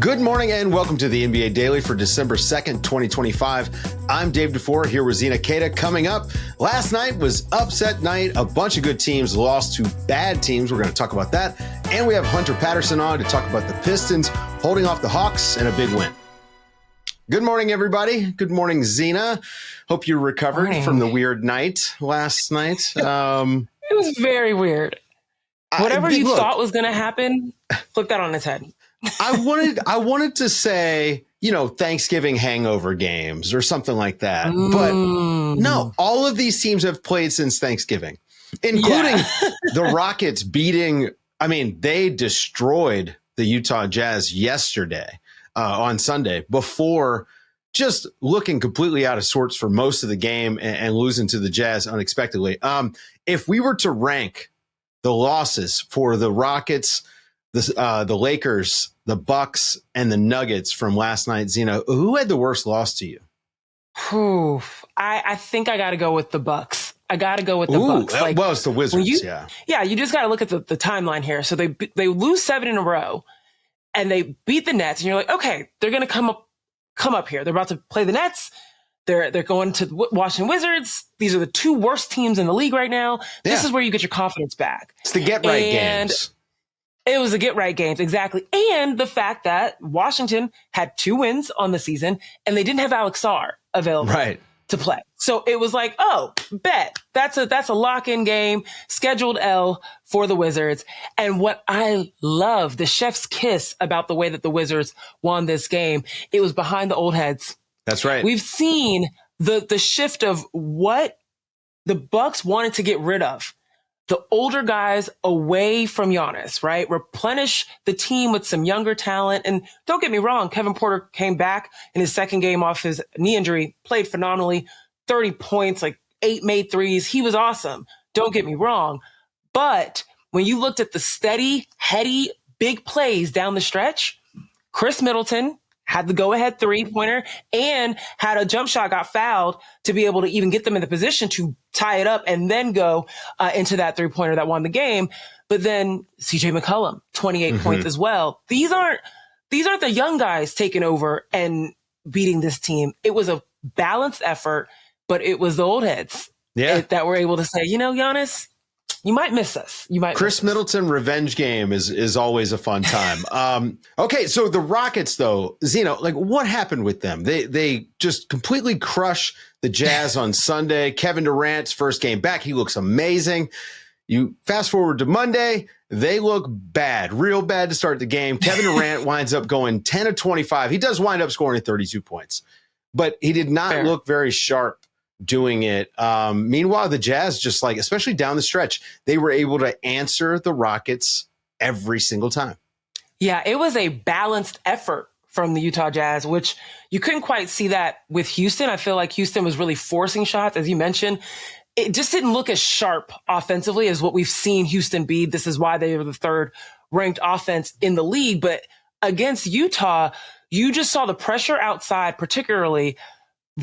Good morning and welcome to the NBA Daily for December 2nd, 2025. I'm Dave DuFour here with Zena Keita. Coming up, last night was upset night. A bunch of good teams lost to bad teams. We're going to talk about that. And we have Hunter Patterson on to talk about the Pistons holding off the Hawks and a big win. Good morning, everybody. Good morning, Zena. Hope you recovered from the weird night last night. It was very weird. Whatever you thought was going to happen, flip that on its head. I wanted to say, Thanksgiving hangover games or something like that. But no, all of these teams have played since Thanksgiving, including the Rockets they destroyed the Utah Jazz yesterday on Sunday before just looking completely out of sorts for most of the game and losing to the Jazz unexpectedly. If we were to rank the losses for the Rockets, the Lakers, the Bucks, and the Nuggets from last night, Zena, who had the worst loss to you? I think I got to go with the Bucks. Bucks. Well, it's the Wizards, you just got to look at the timeline here. So they lose 7 in a row, and they beat the Nets, and you're like, okay, they're going to come up here. They're about to play the Nets. They're going to the Washington Wizards. These are the 2 worst teams in the league right now. This is where you get your confidence back. It's the get-right games. It was the get-right games, exactly. And the fact that Washington had 2 wins on the season, and they didn't have Alex Sarr available to play. So it was like, oh, bet. That's a lock-in game, scheduled L for the Wizards. And what I love, the chef's kiss about the way that the Wizards won this game, it was behind the old heads. That's right. We've seen the shift of what the Bucks wanted to get rid of. The older guys away from Giannis, right? Replenish the team with some younger talent. And don't get me wrong, Kevin Porter came back in his second game off his knee injury, played phenomenally, 30 points, like 8 made threes. He was awesome. Don't get me wrong. But when you looked at the steady, heady, big plays down the stretch, Chris Middleton had the go-ahead 3-pointer and had a jump shot, got fouled to be able to even get them in the position to tie it up and then go into that 3-pointer that won the game. But then CJ McCollum, 28 points as well. These aren't the young guys taking over and beating this team. It was a balanced effort, but it was the old heads that were able to say, Giannis, you might miss us. Chris Middleton revenge game is always a fun time. Okay, so the Rockets, though, Zeno, what happened with them? They just completely crush the Jazz on Sunday. Kevin Durant's first game back, he looks amazing. You fast forward to Monday, they look bad, real bad to start the game. Kevin Durant winds up going 10 of 25. He does wind up scoring 32 points, but he did not look very sharp doing it. Meanwhile, the Jazz, just especially down the stretch, they were able to answer the Rockets every single time. Yeah, it was a balanced effort from the Utah Jazz, which you couldn't quite see that with Houston. I feel like Houston was really forcing shots, as you mentioned. It just didn't look as sharp offensively as what we've seen Houston be. This is why they were the 3rd ranked offense in the league. But against Utah, you just saw the pressure outside, particularly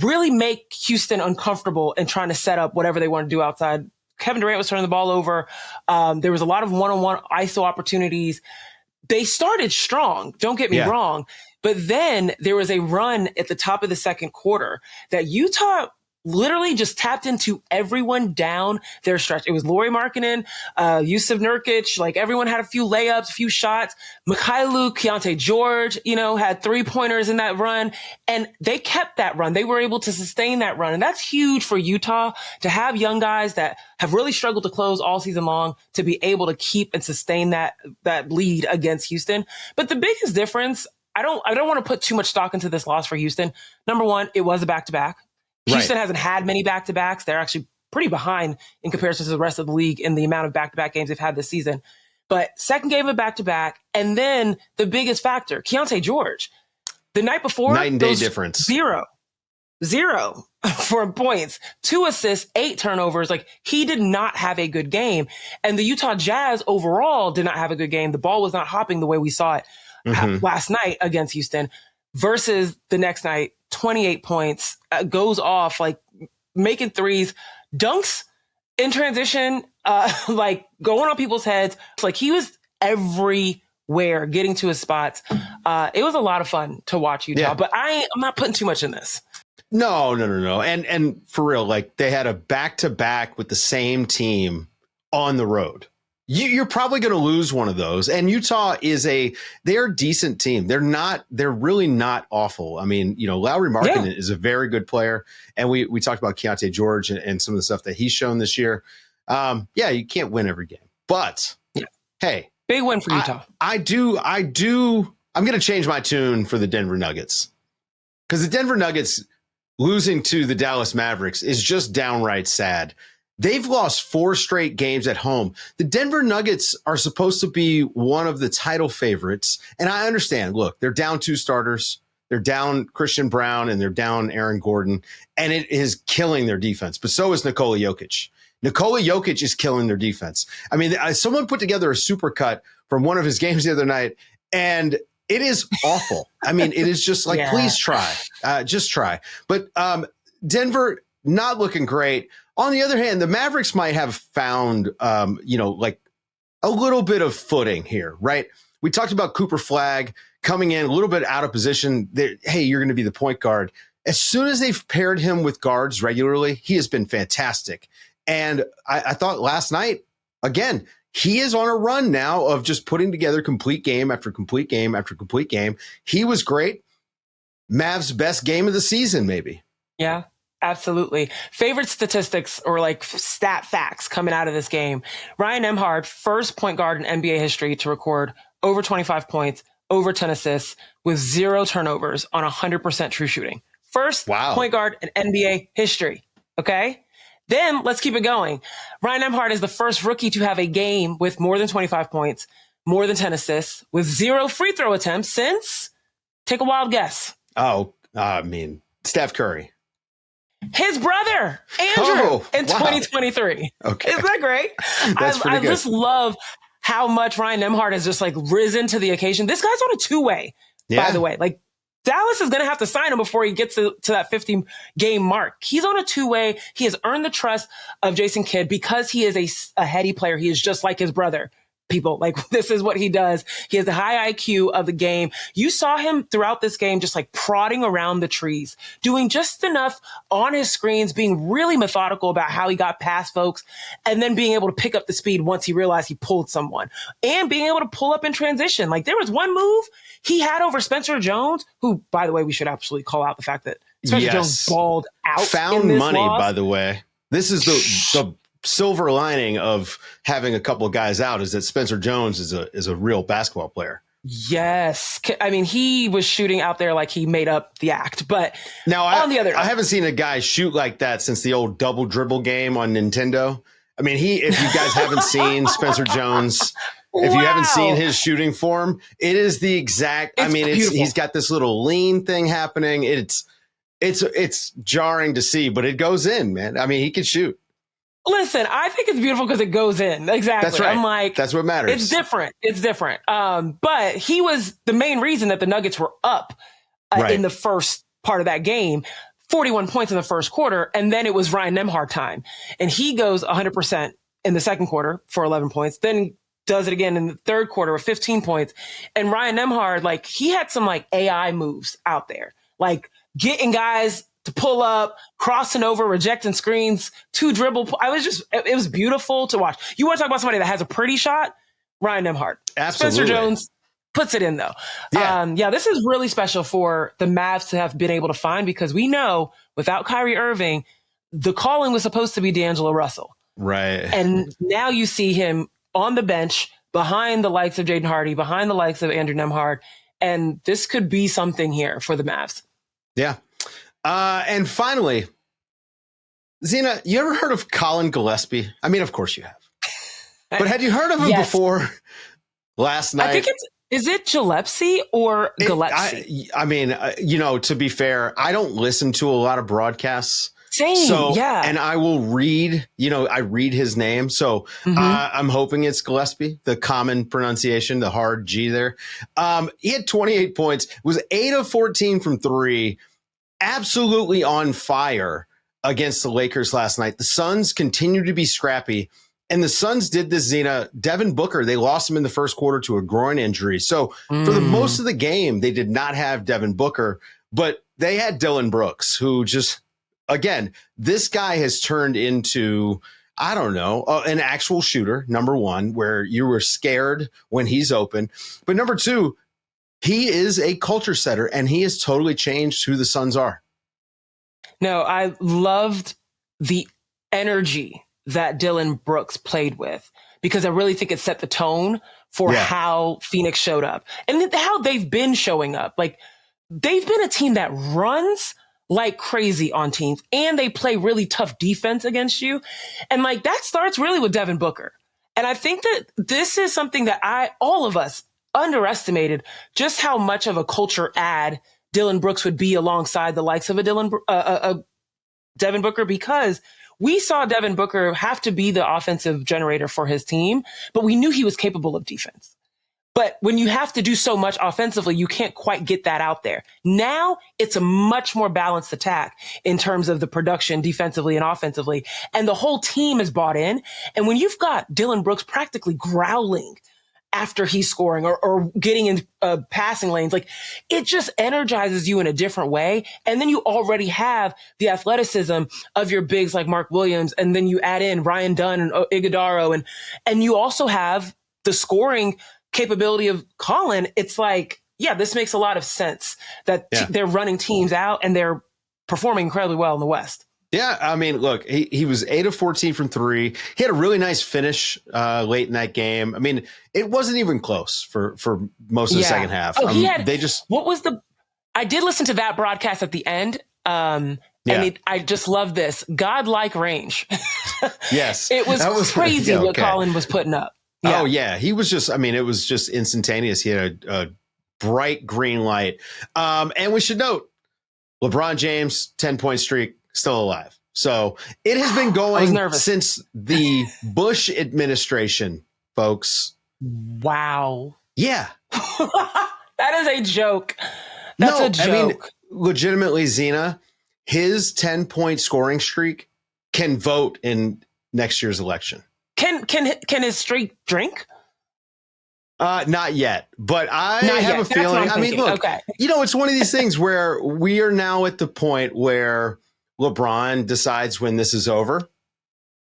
really make Houston uncomfortable and trying to set up whatever they want to do outside. Kevin Durant was turning the ball over. There was a lot of one-on-one ISO opportunities. They started strong, don't get me wrong, but then there was a run at the top of the second quarter that Utah literally just tapped into everyone down their stretch. It was Lauri Markkanen, Yusuf Nurkic, everyone had a few layups, a few shots. Mikhailuk, Keontae George, had 3-pointers in that run, and they kept that run. They were able to sustain that run, and that's huge for Utah to have young guys that have really struggled to close all season long to be able to keep and sustain that lead against Houston. But the biggest difference, I don't want to put too much stock into this loss for Houston. Number one, it was a back-to-back. Houston hasn't had many back-to-backs. They're actually pretty behind in comparison to the rest of the league in the amount of back-to-back games they've had this season. But second game of back-to-back, and then the biggest factor, Keontae George. The night before, night and day difference. Zero for points, 2 assists, 8 turnovers. He did not have a good game. And the Utah Jazz overall did not have a good game. The ball was not hopping the way we saw it last night against Houston versus the next night. 28 points, goes off, making threes, dunks in transition, going on people's heads. He was everywhere. where, getting to his spots. It was a lot of fun to watch Utah, but I'm not putting too much in this. No. And for real, like they had a back-to-back with the same team on the road. You're probably going to lose one of those. And Utah they're a decent team. They're really not awful. I mean, Lauri Markkanen is a very good player. And we talked about Keontae George and some of the stuff that he's shown this year. You can't win every game, but hey, big win for Utah. I'm going to change my tune for the Denver Nuggets, because the Denver Nuggets losing to the Dallas Mavericks is just downright sad. They've lost 4 straight games at home. The Denver Nuggets are supposed to be one of the title favorites. And I understand, look, they're down 2 starters. They're down Christian Brown and they're down Aaron Gordon. And it is killing their defense. But so is Nikola Jokic. Nikola Jokic is killing their defense. I mean, someone put together a supercut from one of his games the other night, and it is awful. I mean, it is just like, please try. Just try. But Denver, not looking great. On the other hand, the Mavericks might have found, like a little bit of footing here, right? We talked about Cooper Flagg coming in a little bit out of position. Hey, you're going to be the point guard. As soon as they've paired him with guards regularly, he has been fantastic. And I thought last night, again, he is on a run now of just putting together complete game after complete game after complete game. He was great. Mavs' best game of the season, maybe. Yeah. Absolutely. Favorite statistics or like stat facts coming out of this game. Ryan Nembhard, first point guard in NBA history to record over 25 points, over 10 assists with 0 turnovers on 100% true shooting. First point guard in NBA history. Okay. Then let's keep it going. Ryan Nembhard is the first rookie to have a game with more than 25 points, more than 10 assists with 0 free throw attempts since, take a wild guess. Steph Curry. His brother, Andrew, in 2023. Okay. Isn't that great? I just love how much Ryan Nembhard has just like risen to the occasion. This guy's on a 2-way, by the way. Like Dallas is going to have to sign him before he gets to that 50-game mark. He's on a 2-way. He has earned the trust of Jason Kidd because he is a heady player. He is just like his brother. People, like, this is what he does. He has the high IQ of the game. You saw him throughout this game just like prodding around the trees, doing just enough on his screens, being really methodical about how he got past folks, and then being able to pick up the speed once he realized he pulled someone, and being able to pull up in transition. Like, there was one move he had over Spencer Jones, who, by the way, we should absolutely call out the fact that Spencer Jones balled out. Found money, by the way. This is the silver lining of having a couple of guys out, is that Spencer Jones is a real basketball player. Yes. I mean, he was shooting out there like he made up the act. But now, I haven't seen a guy shoot like that since the old double dribble game on Nintendo. I mean, if you guys haven't seen Spencer Jones, if you haven't seen his shooting form, it is the exact, he's got this little lean thing happening. It's jarring to see, but it goes in, man. I mean, he can shoot. Listen, I think it's beautiful because it goes in. Exactly. That's right. I'm like, that's what matters. It's different. But he was the main reason that the Nuggets were up in the first part of that game. 41 points in the first quarter. And then it was Ryan Nembhard time. And he goes 100% in the second quarter for 11 points. Then does it again in the third quarter with 15 points. And Ryan Nembhard, like, he had some like AI moves out there, like getting guys to pull up, crossing over, rejecting screens, 2 dribble. It was beautiful to watch. You want to talk about somebody that has a pretty shot? Ryan Nembhard. Absolutely. Spencer Jones puts it in, though. This is really special for the Mavs to have been able to find, because we know without Kyrie Irving, the calling was supposed to be D'Angelo Russell. Right. And now you see him on the bench behind the likes of Jaden Hardy, behind the likes of Andrew Nembhard. And this could be something here for the Mavs. Yeah. And finally, Zena, you ever heard of Colin Gillespie? I mean, of course you have. But had you heard of him before last night? I think is it Gillespie or Gillespie? I mean, to be fair, I don't listen to a lot of broadcasts. Same, And I will read, I read his name. So I'm hoping it's Gillespie, the common pronunciation, the hard G there. He had 28 points, was 8 of 14 from 3. Absolutely on fire against the Lakers last night. The Suns continue to be scrappy, And the Suns did this, Zena. Devin Booker, they lost him in the first quarter to a groin injury. So for the most of the game, they did not have Devin Booker, but they had Dillon Brooks, who just, again, this guy has turned into, I don't know, an actual shooter, number one, where you were scared when he's open. But number two, he is a culture setter, and he has totally changed who the Suns are. No, I loved the energy that Dillon Brooks played with, because I really think it set the tone for how Phoenix showed up and how they've been showing up. Like, they've been a team that runs like crazy on teams, and they play really tough defense against you. And like, that starts really with Devin Booker. And I think that this is something that all of us underestimated, just how much of a culture add Dillon Brooks would be alongside the likes of a Devin Booker, because we saw Devin Booker have to be the offensive generator for his team, but we knew he was capable of defense. But when you have to do so much offensively, you can't quite get that out there. Now it's a much more balanced attack in terms of the production defensively and offensively. And the whole team is bought in. And when you've got Dillon Brooks practically growling after he's scoring or getting in passing lanes, like, it just energizes you in a different way. And then you already have the athleticism of your bigs like Mark Williams. And then you add in Ryan Dunn and Iguodaro, and you also have the scoring capability of Holland. It's like, yeah, this makes a lot of sense that they're running teams out and they're performing incredibly well in the West. Yeah, I mean, look, he was 8 of 14 from three. He had a really nice finish late in that game. I mean, it wasn't even close for most of the second half. Oh, I did listen to that broadcast at the end. And I just love this godlike range. Yes. It was crazy what Colin was putting up. Yeah. Oh, yeah. He was just, I mean, it was just instantaneous. He had a bright green light. And we should note, LeBron James, 10-point streak, still alive. So it has been going since the Bush administration, folks. Wow. Yeah. That is a joke. That's a joke. I mean, legitimately, Zena, his 10-point scoring streak can vote in next year's election. Can his streak drink? Not yet, but I have a feeling. I mean, look, it's one of these things where we are now at the point where LeBron decides when this is over,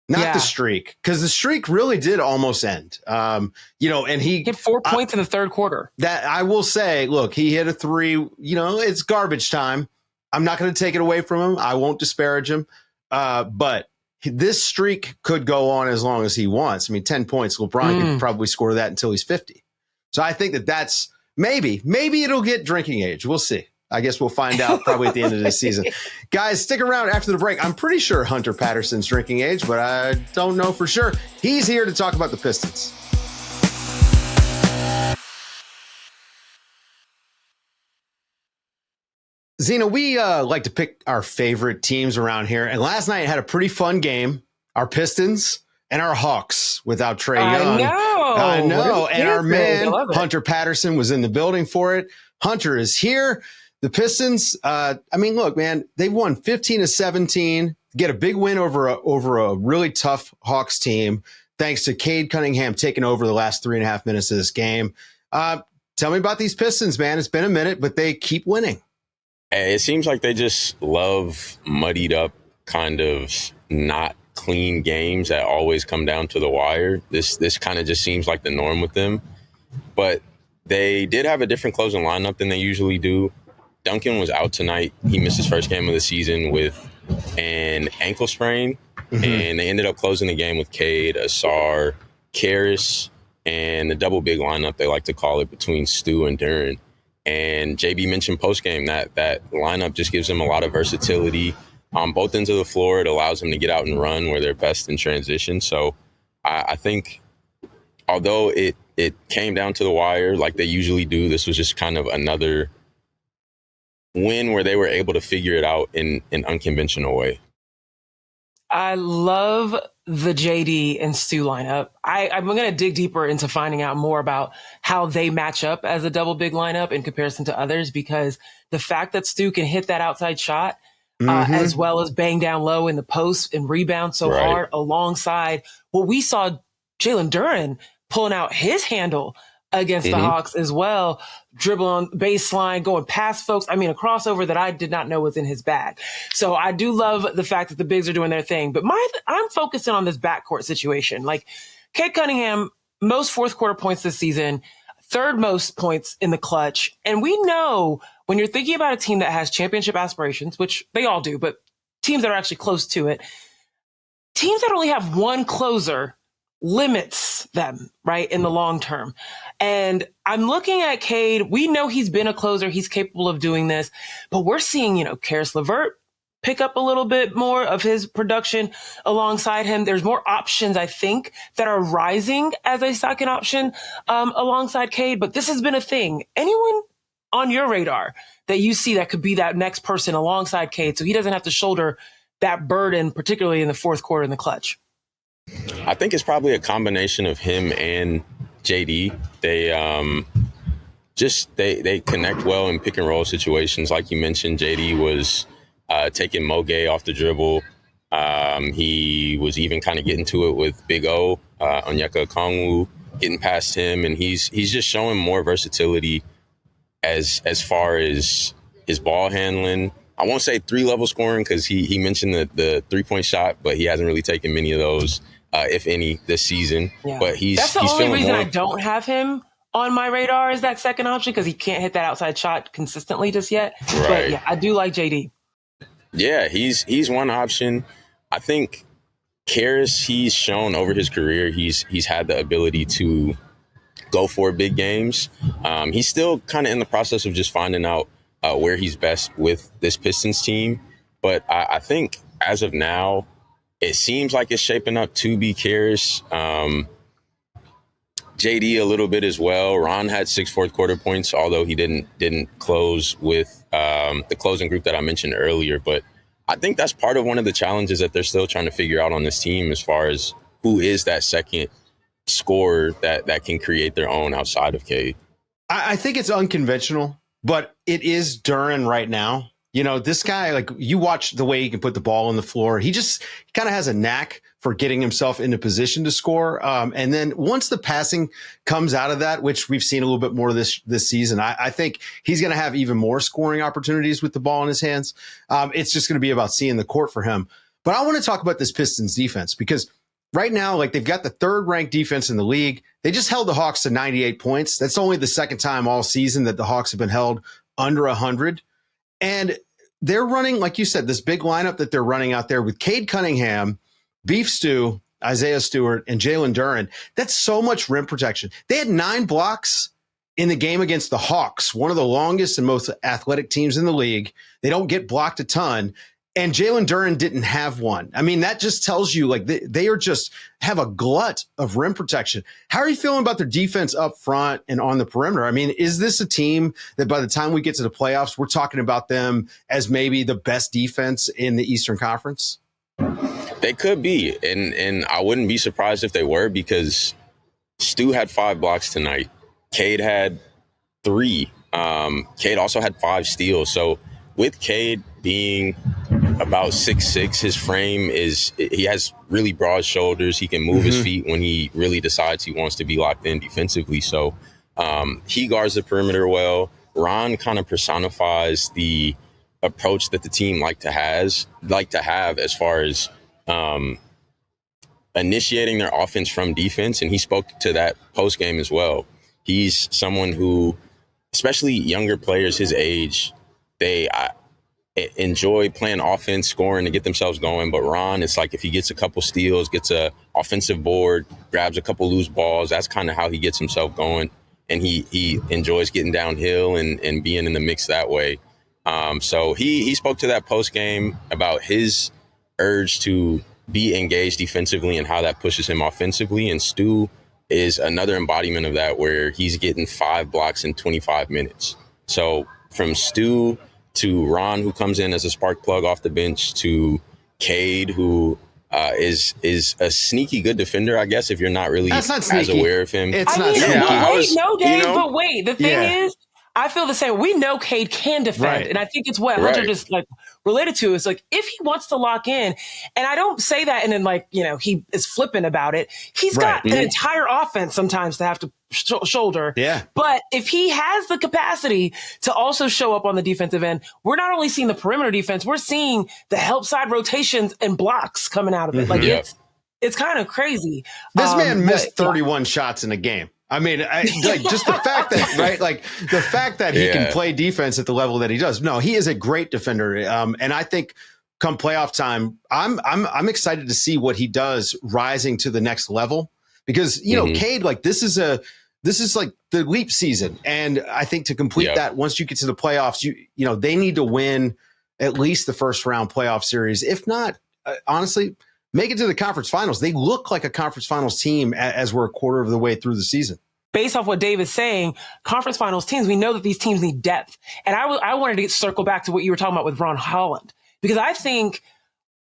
not the streak, because the streak really did almost end. And he hit 4 points in the third quarter. That I will say, look, he hit a three. It's garbage time. I'm not going to take it away from him. I won't disparage him, but this streak could go on as long as he wants. I mean, 10 points, LeBron could probably score that until he's 50. So I think that's maybe it'll get drinking age. We'll see. I guess we'll find out probably at the end of this season. Guys, stick around after the break. I'm pretty sure Hunter Patterson's drinking age, but I don't know for sure. He's here to talk about the Pistons. Zena, we like to pick our favorite teams around here. And last night had a pretty fun game. Our Pistons and our Hawks without Trae Young. I know. And our man, Hunter Patterson, was in the building for it. Hunter is here. The Pistons, look, man, they've won 15 of 17, get a big win over a really tough Hawks team, thanks to Cade Cunningham taking over the last 3.5 minutes of this game. Tell me about these Pistons, man. It's been a minute, but they keep winning. It seems like they just love muddied up, kind of not clean games that always come down to the wire. This kind of just seems like the norm with them. But they did have a different closing lineup than they usually do. Duncan was out tonight. He missed his first game of the season with an ankle sprain. Mm-hmm. And they ended up closing the game with Cade, Asar, Karis, and the double big lineup, they like to call it, between Stu and Duren. And JB mentioned postgame that lineup just gives them a lot of versatility on both ends of the floor. It allows them to get out and run where they're best in transition. So I think although it came down to the wire like they usually do, this was just kind of another win where they were able to figure it out in an unconventional way. I love the JD and Stu lineup. I'm going to dig deeper into finding out more about how they match up as a double big lineup in comparison to others, because the fact that Stu can hit that outside shot as well as bang down low in the post and rebound so hard alongside what we saw Jalen Duren pulling out his handle against the Hawks as well, dribbling baseline, going past folks. I mean, a crossover that I did not know was in his bag. So I do love the fact that the bigs are doing their thing. But I'm focusing on this backcourt situation. Like, Cade Cunningham, most fourth quarter points this season, third most points in the clutch. And we know when you're thinking about a team that has championship aspirations, which they all do, but teams that are actually close to it, teams that only have one closer limits them, right, in the long term. And I'm looking at Cade. We know he's been a closer. He's capable of doing this. But we're seeing, Karis LeVert pick up a little bit more of his production alongside him. There's more options, I think, that are rising as a second option alongside Cade. But this has been a thing. Anyone on your radar that you see that could be that next person alongside Cade so he doesn't have to shoulder that burden, particularly in the fourth quarter in the clutch? I think it's probably a combination of him and JD. They connect well in pick and roll situations. Like you mentioned, JD was taking Moge off the dribble. He was even kind of getting to it with Big O, Onyeka Okongwu, getting past him, and he's just showing more versatility as far as his ball handling. I won't say 3-level scoring because he mentioned the 3-point shot, but he hasn't really taken many of those, if any, this season. Yeah. But that's the only reason I don't have him on my radar is that second option, because he can't hit that outside shot consistently just yet. Right. But yeah, I do like JD. Yeah, he's one option. I think Karis, he's shown over his career, he's had the ability to go for big games. He's still kind of in the process of just finding out where he's best with this Pistons team. But I think as of now, it seems like it's shaping up to be Karis. JD a little bit as well. Ron had 6 fourth quarter points, although he didn't close with the closing group that I mentioned earlier. But I think that's part of one of the challenges that they're still trying to figure out on this team, as far as who is that second scorer that can create their own outside of Cade. I think it's unconventional, but it is Duren right now. This guy, like, you watch the way he can put the ball on the floor. He kind of has a knack for getting himself into position to score. And then once the passing comes out of that, which we've seen a little bit more this season, I think he's going to have even more scoring opportunities with the ball in his hands. It's just going to be about seeing the court for him. But I want to talk about this Pistons defense, because right now, like, they've got the 3rd ranked defense in the league. They just held the Hawks to 98 points. That's only the second time all season that the Hawks have been held under 100. And they're running, like you said, this big lineup that they're running out there with Cade Cunningham, Beef Stew, Isaiah Stewart, and Jalen Duren. That's so much rim protection. They had 9 blocks in the game against the Hawks, one of the longest and most athletic teams in the league. They don't get blocked a ton. And Jalen Duren didn't have one. I mean, that just tells you, like, they are just have a glut of rim protection. How are you feeling about their defense up front and on the perimeter? I mean, is this a team that by the time we get to the playoffs, we're talking about them as maybe the best defense in the Eastern Conference? They could be. And I wouldn't be surprised if they were, because Stu had 5 blocks tonight. Cade had 3. Cade also had 5 steals. So with Cade being about 6'6", his frame he has really broad shoulders. He can move his feet when he really decides he wants to be locked in defensively. So he guards the perimeter well. Ron kind of personifies the approach that the team like to have as far as initiating their offense from defense. And he spoke to that post game as well. He's someone who, especially younger players his age, they enjoy playing offense, scoring to get themselves going. But Ron, it's like if he gets a couple steals, gets a offensive board, grabs a couple loose balls, that's kind of how he gets himself going. And he enjoys getting downhill and being in the mix that way. So he spoke to that post game about his urge to be engaged defensively and how that pushes him offensively. And Stu is another embodiment of that, where he's getting 5 blocks in 25 minutes. So from Stu to Ron, who comes in as a spark plug off the bench, to Cade, who is a sneaky good defender, I guess, if you're not really as aware of him. It's not sneaky. But wait, the thing is, I feel the same. We know Cade can defend, and I think it's what Hunter just like related to is like, if he wants to lock in, and I don't say that and then like, he is flippant about it. He's got an entire offense sometimes to have to shoulder. Yeah. But if he has the capacity to also show up on the defensive end, we're not only seeing the perimeter defense, we're seeing the help side rotations and blocks coming out of it. Like it's kind of crazy. This man missed 31 shots in a game. I mean, just the fact that, right? Like the fact that he can play defense at the level that he does. No, he is a great defender. And I think come playoff time, I'm excited to see what he does rising to the next level because, Cade, like this is like the leap season. And I think to complete that, once you get to the playoffs, they need to win at least the first round playoff series. If not, honestly, make it to the conference finals. They look like a conference finals team as we're a quarter of the way through the season. Based off what Dave is saying, conference finals teams, we know that these teams need depth. And I wanted to circle back to what you were talking about with Ron Holland, because I think,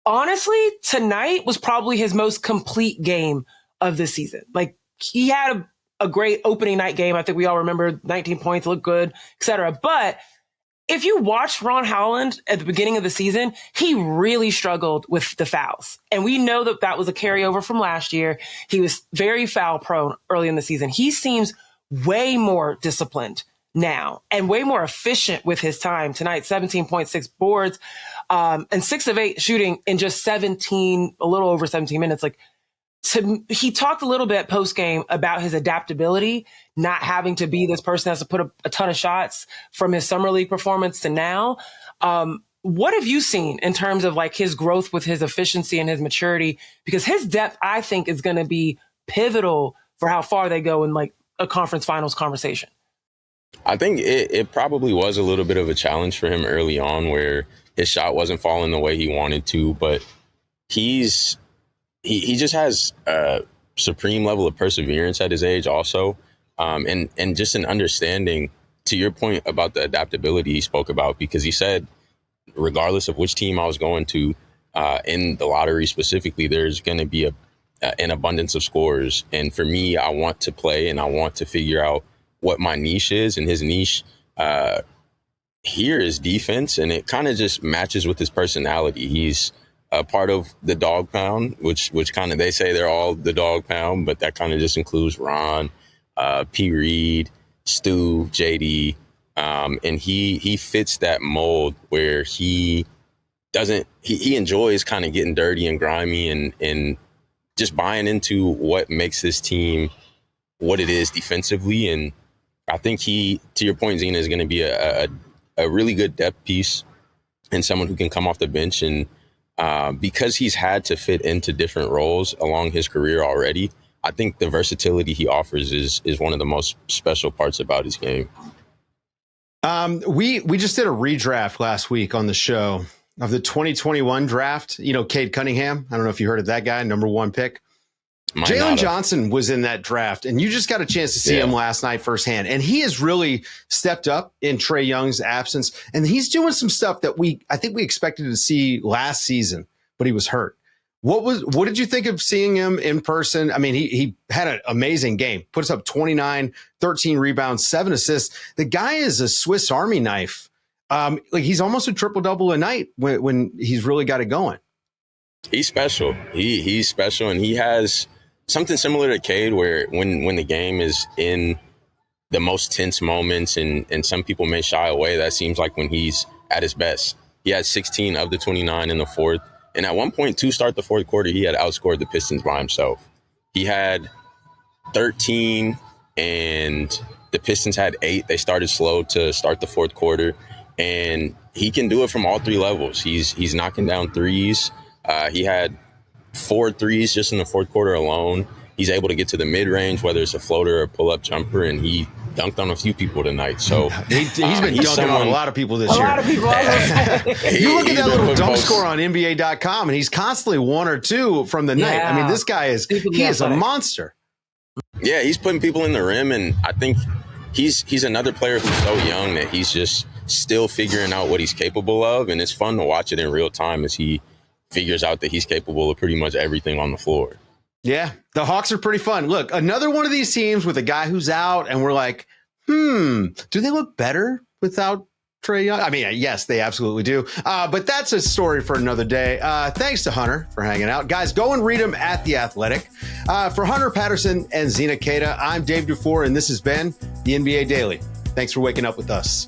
honestly, tonight was probably his most complete game of the season. Like, he had a great opening night game. I think we all remember 19 points, looked good, etc. But if you watch Ron Holland at the beginning of the season, he really struggled with the fouls. And we know that that was a carryover from last year. He was very foul prone early in the season. He seems way more disciplined now and way more efficient with his time. Tonight, 17.6 boards and 6 of 8 shooting in just a little over 17 minutes. Like, he talked a little bit post game about his adaptability, not having to be this person that has to put a ton of shots from his summer league performance to now. What have you seen in terms of like his growth with his efficiency and his maturity? Because his depth, I think, is going to be pivotal for how far they go in like a conference finals conversation. I think it probably was a little bit of a challenge for him early on where his shot wasn't falling the way he wanted to, but he just has a supreme level of perseverance at his age also. And just an understanding, to your point about the adaptability he spoke about, because he said, regardless of which team I was going to, in the lottery specifically, there's going to be an abundance of scores. And for me, I want to play and I want to figure out what my niche is. And his niche here is defense. And it kind of just matches with his personality. He's a part of the dog pound, which kind of, they say they're all the dog pound, but that kind of just includes Ron, P. Reed, Stu, JD. And he fits that mold where he enjoys kind of getting dirty and grimy and just buying into what makes this team what it is defensively. And I think to your point, Zena, is going to be a really good depth piece and someone who can come off the bench. And because he's had to fit into different roles along his career already, I think the versatility he offers is one of the most special parts about his game. We just did a redraft last week on the show of the 2021 draft. Cade Cunningham. I don't know if you heard of that guy, number 1 pick. Jalen Johnson was in that draft, and you just got a chance to see him last night firsthand. And he has really stepped up in Trae Young's absence, and he's doing some stuff that I think we expected to see last season, but he was hurt. What did you think of seeing him in person? I mean, he had an amazing game, puts up 29, 13 rebounds, 7 assists. The guy is a Swiss Army knife. Like he's almost a triple-double a night when he's really got it going. He's special. He's special, and he has something similar to Cade, where when the game is in the most tense moments and some people may shy away, that seems like when he's at his best. He had 16 of the 29 in the fourth. And at one point to start the fourth quarter, he had outscored the Pistons by himself. He had 13 and the Pistons had 8. They started slow to start the fourth quarter. And he can do it from all 3 levels. He's knocking down threes. He had 4 threes just in the fourth quarter alone. He's able to get to the mid-range, whether it's a floater or a pull-up jumper, and he dunked on a few people tonight. So he's been dunking on a lot of people this year. A lot of people. You look at that little dunk score on NBA.com, and he's constantly 1 or 2 from the night. I mean, this guy is a monster. Yeah, he's putting people in the rim, and I think he's another player who's so young that he's just still figuring out what he's capable of, and it's fun to watch it in real time as he figures out that he's capable of pretty much everything on the floor. Yeah, the Hawks are pretty fun. Look, another one of these teams with a guy who's out, and we're like, do they look better without Trae Young? I mean, yes, they absolutely do. But that's a story for another day. Thanks to Hunter for hanging out. Guys, go and read him at The Athletic. For Hunter, Patterson, and Zena Keita, I'm Dave DuFour, and this has been the NBA Daily. Thanks for waking up with us.